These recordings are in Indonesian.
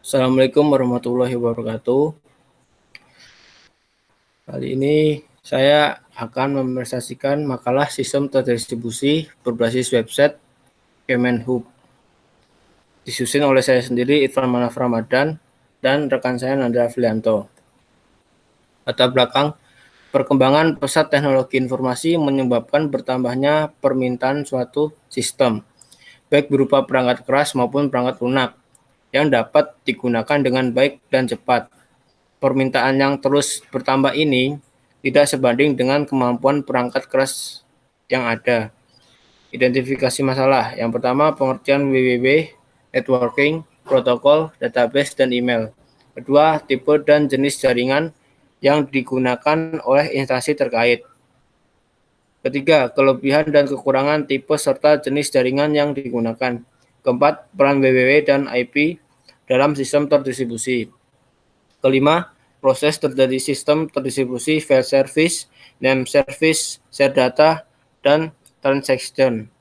Assalamualaikum warahmatullahi wabarakatuh. Kali ini saya akan mepresentasikan makalah sistem terdistribusi berbasis website Kemenhub. Disusun oleh saya sendiri, Irfan Manaf Ramadan, dan rekan saya Nandra Filianto. Latar belakang perkembangan pesat teknologi informasi menyebabkan bertambahnya permintaan suatu sistem, baik berupa perangkat keras maupun perangkat lunak, yang dapat digunakan dengan baik dan cepat. Permintaan yang terus bertambah ini tidak sebanding dengan kemampuan perangkat keras yang ada. Identifikasi masalah. Yang pertama, pengertian WWW, networking, protokol, database, dan email. Kedua, tipe dan jenis jaringan yang digunakan oleh instansi terkait. Ketiga, kelebihan dan kekurangan tipe serta jenis jaringan yang digunakan. Keempat, peran WWW dan IP dalam sistem terdistribusi. Kelima, proses terjadi sistem terdistribusi file service, name service, share data, dan transaction.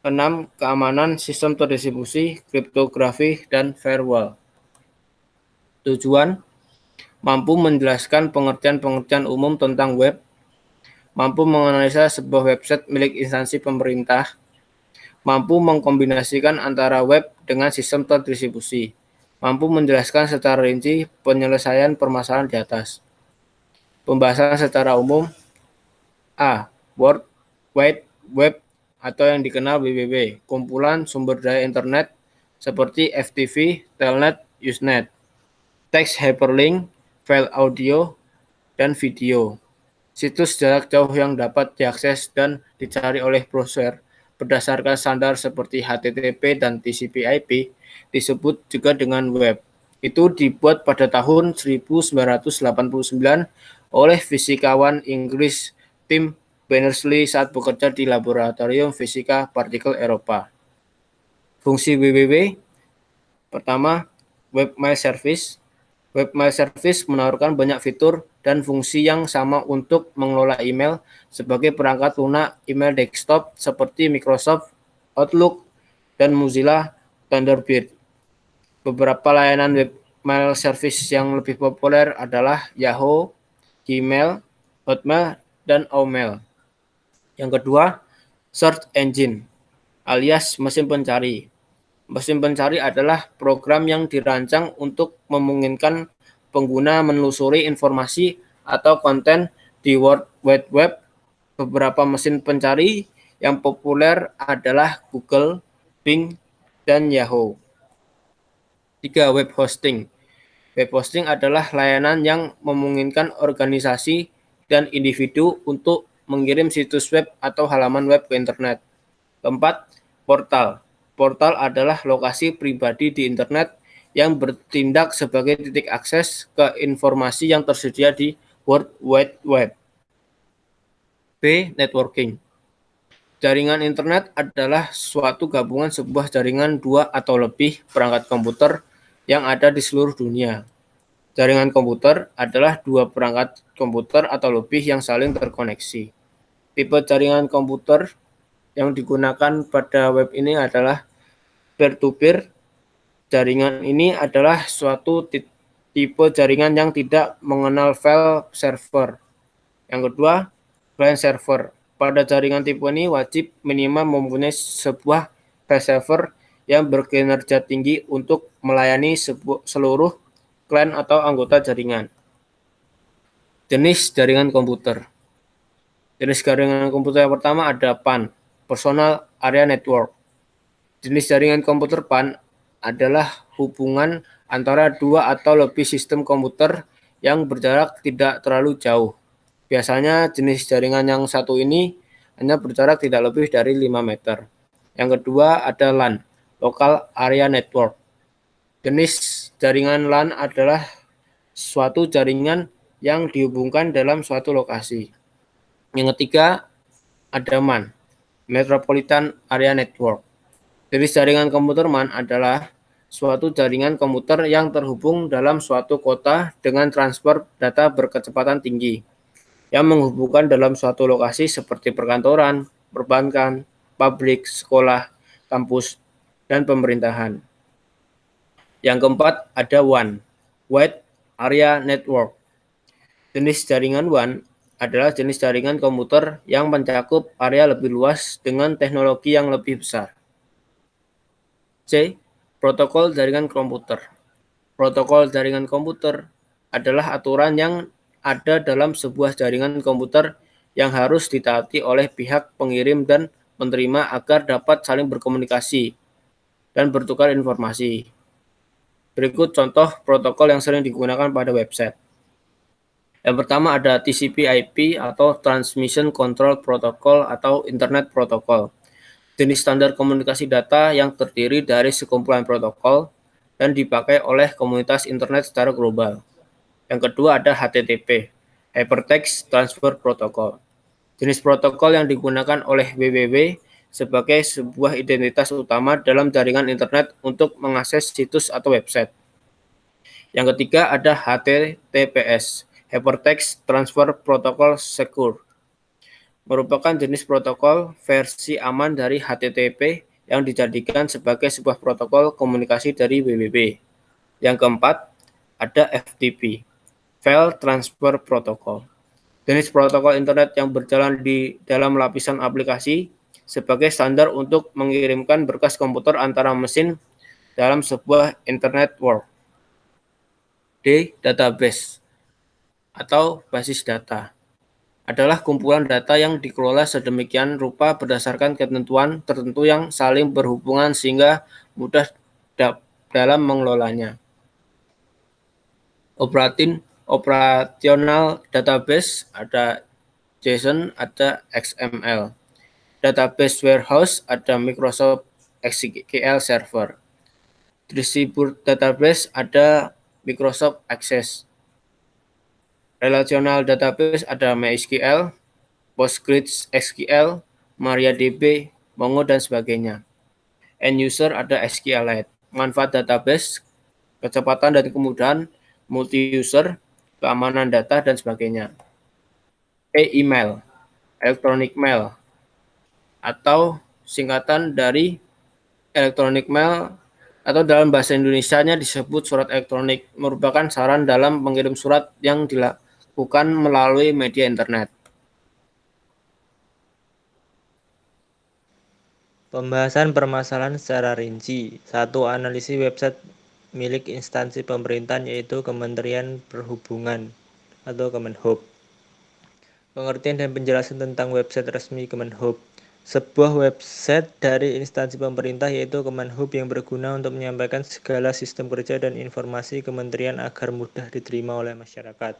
6. Keamanan sistem terdistribusi, kriptografi, dan firewall. Tujuan, mampu menjelaskan pengertian-pengertian umum tentang web, mampu menganalisa sebuah website milik instansi pemerintah, mampu mengkombinasikan antara web dengan sistem terdistribusi, mampu menjelaskan secara rinci penyelesaian permasalahan di atas. Pembahasan secara umum. A. World Wide Web atau yang dikenal WWW, kumpulan sumber daya internet seperti FTP, Telnet, Usenet, teks hyperlink, file audio, dan video. Situs jarak jauh yang dapat diakses dan dicari oleh browser berdasarkan standar seperti HTTP dan TCP/IP disebut juga dengan web. Itu dibuat pada tahun 1989 oleh fisikawan Inggris Tim Berners-Lee saat bekerja di Laboratorium Fisika Partikel Eropa. Fungsi WWW. Pertama, Webmail Service. Webmail Service menawarkan banyak fitur dan fungsi yang sama untuk mengelola email sebagai perangkat lunak email desktop seperti Microsoft Outlook dan Mozilla Thunderbird. Beberapa layanan webmail service yang lebih populer adalah Yahoo, Gmail, Hotmail, dan Outmail. Yang kedua, search engine alias mesin pencari. Mesin pencari adalah program yang dirancang untuk memungkinkan pengguna menelusuri informasi atau konten di World Wide Web. Beberapa mesin pencari yang populer adalah Google, Bing, dan Yahoo. 3. Web hosting. Web hosting adalah layanan yang memungkinkan organisasi dan individu untuk mengirim situs web atau halaman web ke internet. Keempat, portal. Portal adalah lokasi pribadi di internet yang bertindak sebagai titik akses ke informasi yang tersedia di World Wide Web. B. Networking. Jaringan internet adalah suatu gabungan sebuah jaringan dua atau lebih perangkat komputer yang ada di seluruh dunia. Jaringan komputer adalah dua perangkat komputer atau lebih yang saling terkoneksi. Tipe jaringan komputer yang digunakan pada web ini adalah peer-to-peer. Jaringan ini adalah suatu tipe jaringan yang tidak mengenal file server. Yang kedua, client server. Pada jaringan tipe ini wajib minimal mempunyai sebuah file server yang berkinerja tinggi untuk melayani seluruh klien atau anggota jaringan. Jenis jaringan komputer. Jenis jaringan komputer yang pertama ada PAN, Personal Area Network. Jenis jaringan komputer PAN adalah hubungan antara dua atau lebih sistem komputer yang berjarak tidak terlalu jauh. Biasanya jenis jaringan yang satu ini hanya berjarak tidak lebih dari 5 meter. Yang kedua ada LAN, Local Area Network. Jenis jaringan LAN adalah suatu jaringan yang dihubungkan dalam suatu lokasi. Yang ketiga ada MAN, Metropolitan Area Network. Jenis jaringan komputer MAN adalah suatu jaringan komputer yang terhubung dalam suatu kota dengan transfer data berkecepatan tinggi, yang menghubungkan dalam suatu lokasi seperti perkantoran, perbankan, pabrik, sekolah, kampus, dan pemerintahan. Yang keempat ada WAN, Wide Area Network. Jenis jaringan WAN adalah jenis jaringan komputer yang mencakup area lebih luas dengan teknologi yang lebih besar. C. Protokol jaringan komputer. Protokol jaringan komputer adalah aturan yang ada dalam sebuah jaringan komputer yang harus ditaati oleh pihak pengirim dan penerima agar dapat saling berkomunikasi dan bertukar informasi. Berikut contoh protokol yang sering digunakan pada website. Yang pertama ada TCP/IP atau Transmission Control Protocol atau Internet Protocol. Jenis standar komunikasi data yang terdiri dari sekumpulan protokol dan dipakai oleh komunitas internet secara global. Yang kedua ada HTTP, Hypertext Transfer Protocol. Jenis protokol yang digunakan oleh WWW sebagai sebuah identitas utama dalam jaringan internet untuk mengakses situs atau website. Yang ketiga ada HTTPS, Hypertext Transfer Protocol Secure. Merupakan jenis protokol versi aman dari HTTP yang dijadikan sebagai sebuah protokol komunikasi dari WWW. Yang keempat, ada FTP, File Transfer Protocol. Jenis protokol internet yang berjalan di dalam lapisan aplikasi sebagai standar untuk mengirimkan berkas komputer antara mesin dalam sebuah internet network. D. Database atau basis data adalah kumpulan data yang dikelola sedemikian rupa berdasarkan ketentuan tertentu yang saling berhubungan sehingga mudah dalam mengelolanya. Operational database ada JSON, ada XML. Database warehouse ada Microsoft SQL Server. Distributed database ada Microsoft Access. Relational database ada MySQL, PostgreSQL, MariaDB, Mongo, dan sebagainya. End user ada SQLite. Manfaat database, kecepatan dan kemudahan, multi-user, keamanan data, dan sebagainya. Email, electronic mail, atau singkatan dari electronic mail atau dalam bahasa Indonesianya disebut surat elektronik, merupakan saran dalam mengirim surat yang dilakukan melalui media internet. Pembahasan permasalahan secara rinci. 1. Analisis website milik instansi pemerintahan yaitu Kementerian Perhubungan atau Kemenhub. Pengertian dan penjelasan tentang website resmi Kemenhub. Sebuah website dari instansi pemerintah yaitu Kemenhub yang berguna untuk menyampaikan segala sistem kerja dan informasi kementerian agar mudah diterima oleh masyarakat.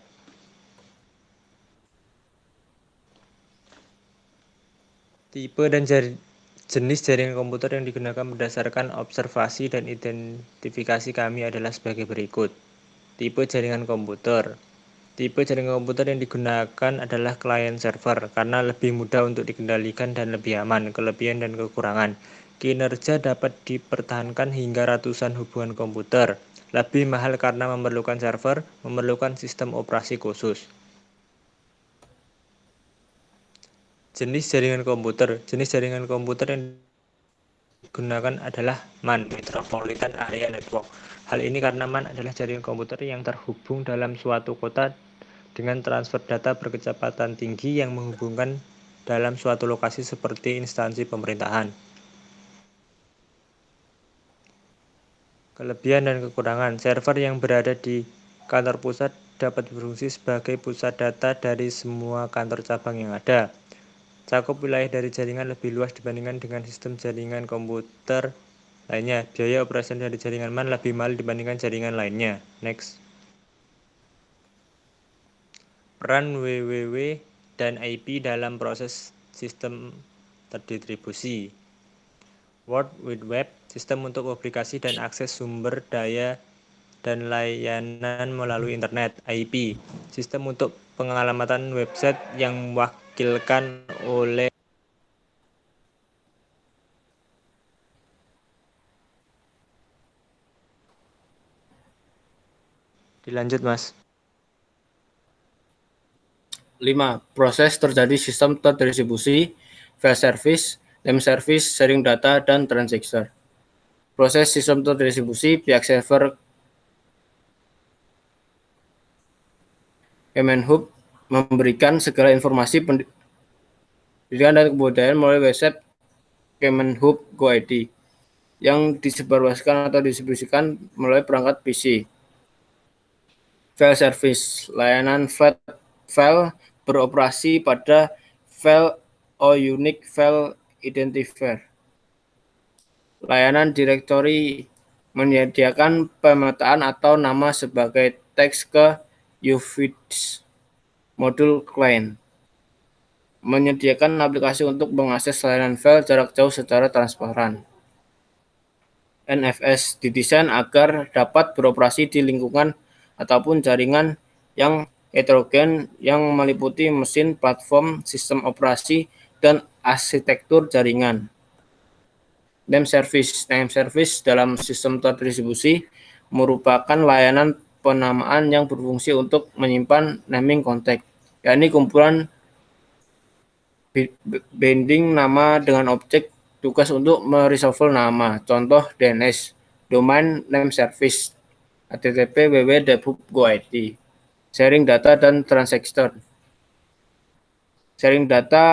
Tipe dan jenis jaringan komputer yang digunakan berdasarkan observasi dan identifikasi kami adalah sebagai berikut. Tipe jaringan komputer. Tipe jaringan komputer yang digunakan adalah client server karena lebih mudah untuk dikendalikan dan lebih aman. Kelebihan dan kekurangan. Kinerja dapat dipertahankan hingga ratusan hubungan komputer. Lebih mahal karena memerlukan server, memerlukan sistem operasi khusus. Jenis jaringan komputer. Jenis jaringan komputer yang digunakan adalah MAN, Metropolitan Area Network. Hal ini karena MAN adalah jaringan komputer yang terhubung dalam suatu kota dengan transfer data berkecepatan tinggi yang menghubungkan dalam suatu lokasi seperti instansi pemerintahan. Kelebihan dan kekurangan. Server yang berada di kantor pusat dapat berfungsi sebagai pusat data dari semua kantor cabang yang ada. Cakup wilayah dari jaringan lebih luas dibandingkan dengan sistem jaringan komputer lainnya. Biaya operasi dari jaringan MAN lebih mahal dibandingkan jaringan lainnya. Next. Peran WWW dan IP dalam proses sistem terdistribusi. World Wide Web, sistem untuk publikasi dan akses sumber daya dan layanan melalui internet. IP, sistem untuk pengalamatan website yang mewakilkan oleh Dilanjut, Mas. 5. Proses terjadi sistem terdistribusi, file service, name service, sharing data, dan transistor. proses sistem terdistribusi, pihak server Kemenhub memberikan segala informasi pendidikan dan kebudayaan melalui website Kemenhub.go.id yang disebarluaskan atau didistribusikan melalui perangkat PC. File service, layanan file beroperasi pada file or unique file identifier. Layanan directory menyediakan pemetaan atau nama sebagai teks ke UVids modul client. Menyediakan aplikasi untuk mengakses layanan file jarak jauh secara transparan. NFS didesain agar dapat beroperasi di lingkungan ataupun jaringan yang heterogen yang meliputi mesin, platform, sistem operasi, dan arsitektur jaringan. Name service dalam sistem terdistribusi merupakan layanan penamaan yang berfungsi untuk menyimpan naming context, yakni kumpulan binding nama dengan objek tugas untuk mereshuffle nama. Contoh DNS, Domain Name Service, http www.debup.go.id. Sharing data dan transaction. Sharing data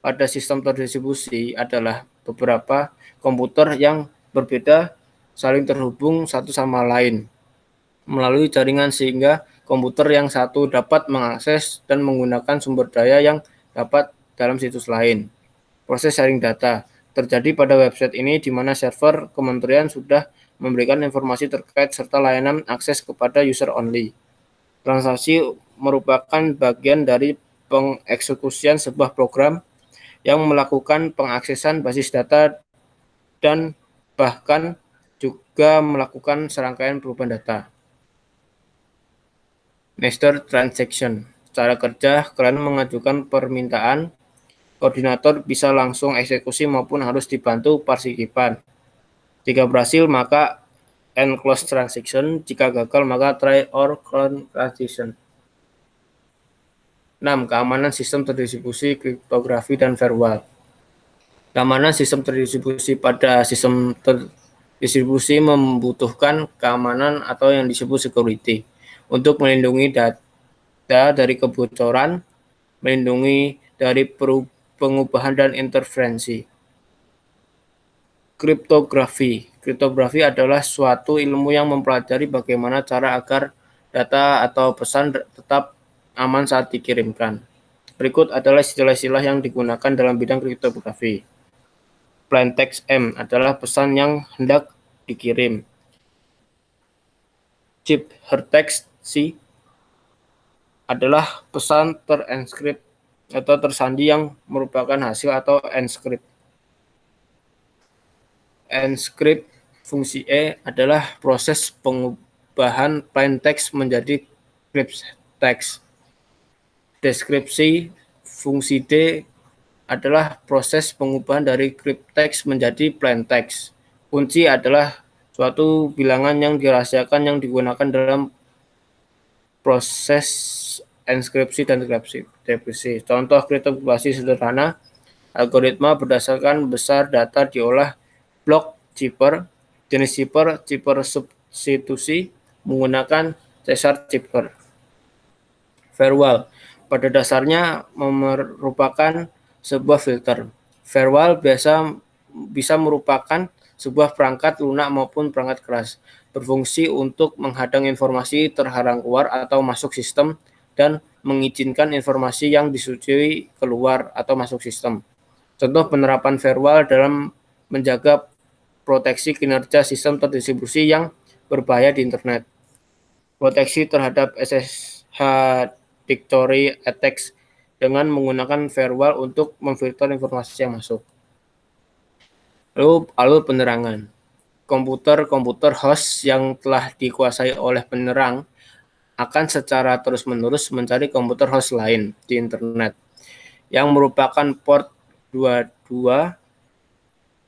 pada sistem terdistribusi adalah beberapa komputer yang berbeda saling terhubung satu sama lain melalui jaringan sehingga komputer yang satu dapat mengakses dan menggunakan sumber daya yang dapat dalam situs lain. Proses sharing data terjadi pada website ini di mana server kementerian sudah memberikan informasi terkait serta layanan akses kepada user only. Transaksi merupakan bagian dari pengeksekusian sebuah program yang melakukan pengaksesan basis data dan bahkan juga melakukan serangkaian perubahan data. Master transaction. Cara kerja, kalian mengajukan permintaan, koordinator bisa langsung eksekusi maupun harus dibantu partisipan. Jika berhasil, maka end close transaction. Jika gagal, maka try or clone transaction. 6. Keamanan sistem terdistribusi, kriptografi, dan firewall. Keamanan sistem terdistribusi pada sistem terdistribusi membutuhkan keamanan atau yang disebut security untuk melindungi data dari kebocoran, melindungi dari pengubahan dan interferensi. Kriptografi. Kriptografi adalah suatu ilmu yang mempelajari bagaimana cara agar data atau pesan tetap aman saat dikirimkan. Berikut adalah istilah-istilah yang digunakan dalam bidang kriptografi. Plain text M adalah pesan yang hendak dikirim. Ciphertext C adalah pesan terenkrip atau tersandi yang merupakan hasil atau encrypt. Encrypt fungsi E adalah proses pengubahan plain text menjadi crypt text. Deskripsi fungsi D adalah proses pengubahan dari crypt text menjadi plain text. Kunci adalah suatu bilangan yang dirahasiakan yang digunakan dalam proses enskripsi dan dekripsi. Contoh kriptografi sederhana, algoritma berdasarkan besar data diolah blok cipher, jenis cipher substitusi menggunakan Caesar cipher. Firewall pada dasarnya merupakan sebuah filter. Firewall bisa merupakan sebuah perangkat lunak maupun perangkat keras, berfungsi untuk menghadang informasi terhalang keluar atau masuk sistem dan mengizinkan informasi yang disetujui keluar atau masuk sistem. Contoh penerapan firewall dalam menjaga proteksi kinerja sistem terdistribusi yang berbahaya di internet. Proteksi terhadap SSH directory attacks dengan menggunakan firewall untuk memfilter informasi yang masuk. Lalu alur penerangan. Komputer host yang telah dikuasai oleh penyerang akan secara terus-menerus mencari komputer host lain di internet yang merupakan port 22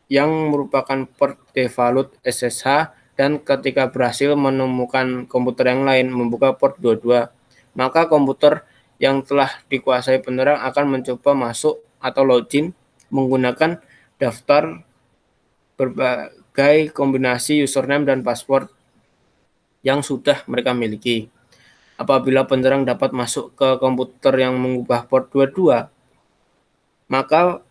yang merupakan port default SSH dan ketika berhasil menemukan komputer yang lain membuka port 22, maka komputer yang telah dikuasai penyerang akan mencoba masuk atau login menggunakan daftar sebagai kombinasi username dan password yang sudah mereka miliki. Apabila penyerang dapat masuk ke komputer yang mengubah port 22, maka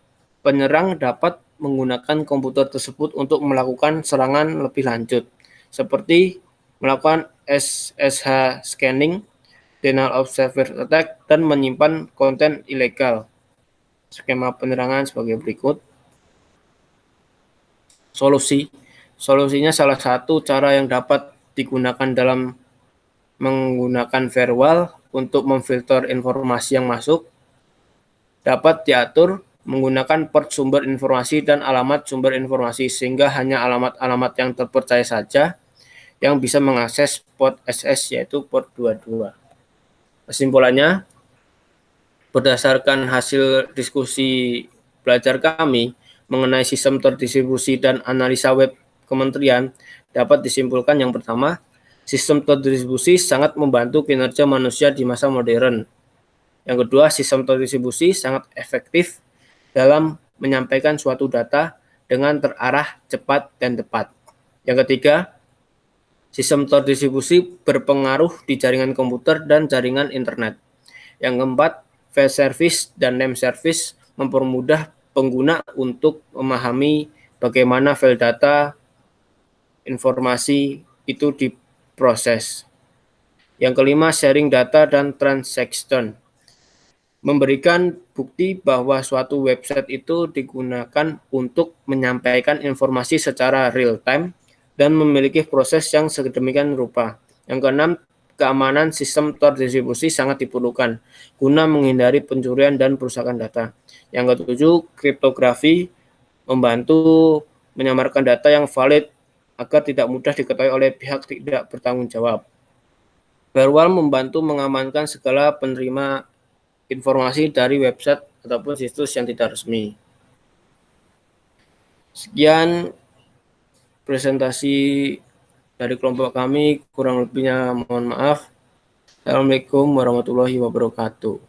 penyerang dapat menggunakan komputer tersebut untuk melakukan serangan lebih lanjut, seperti melakukan SSH scanning, denial of service attack, dan menyimpan konten ilegal. Skema penyerangan sebagai berikut. Solusinya salah satu cara yang dapat digunakan dalam menggunakan firewall untuk memfilter informasi yang masuk dapat diatur menggunakan port sumber informasi dan alamat sumber informasi, sehingga hanya alamat-alamat yang terpercaya saja yang bisa mengakses port SS, yaitu port 22. Kesimpulannya, berdasarkan hasil diskusi belajar kami mengenai sistem terdistribusi dan analisa web kementerian, dapat disimpulkan yang pertama, sistem terdistribusi sangat membantu kinerja manusia di masa modern. Yang kedua, sistem terdistribusi sangat efektif dalam menyampaikan suatu data dengan terarah, cepat, dan tepat. Yang ketiga, sistem terdistribusi berpengaruh di jaringan komputer dan jaringan internet. Yang keempat, file service dan name service mempermudah pengguna untuk memahami bagaimana file data informasi itu diproses. Yang kelima, sharing data dan transaction. Memberikan bukti bahwa suatu website itu digunakan untuk menyampaikan informasi secara real time dan memiliki proses yang sedemikian rupa. Yang keenam, keamanan sistem terdistribusi sangat diperlukan guna menghindari pencurian dan perusakan data. Yang ketujuh, kriptografi membantu menyamarkan data yang valid agar tidak mudah diketahui oleh pihak tidak bertanggung jawab. Firewall membantu mengamankan segala penerima informasi dari website ataupun situs yang tidak resmi. Sekian presentasi dari kelompok kami, kurang lebihnya mohon maaf. Assalamualaikum warahmatullahi wabarakatuh.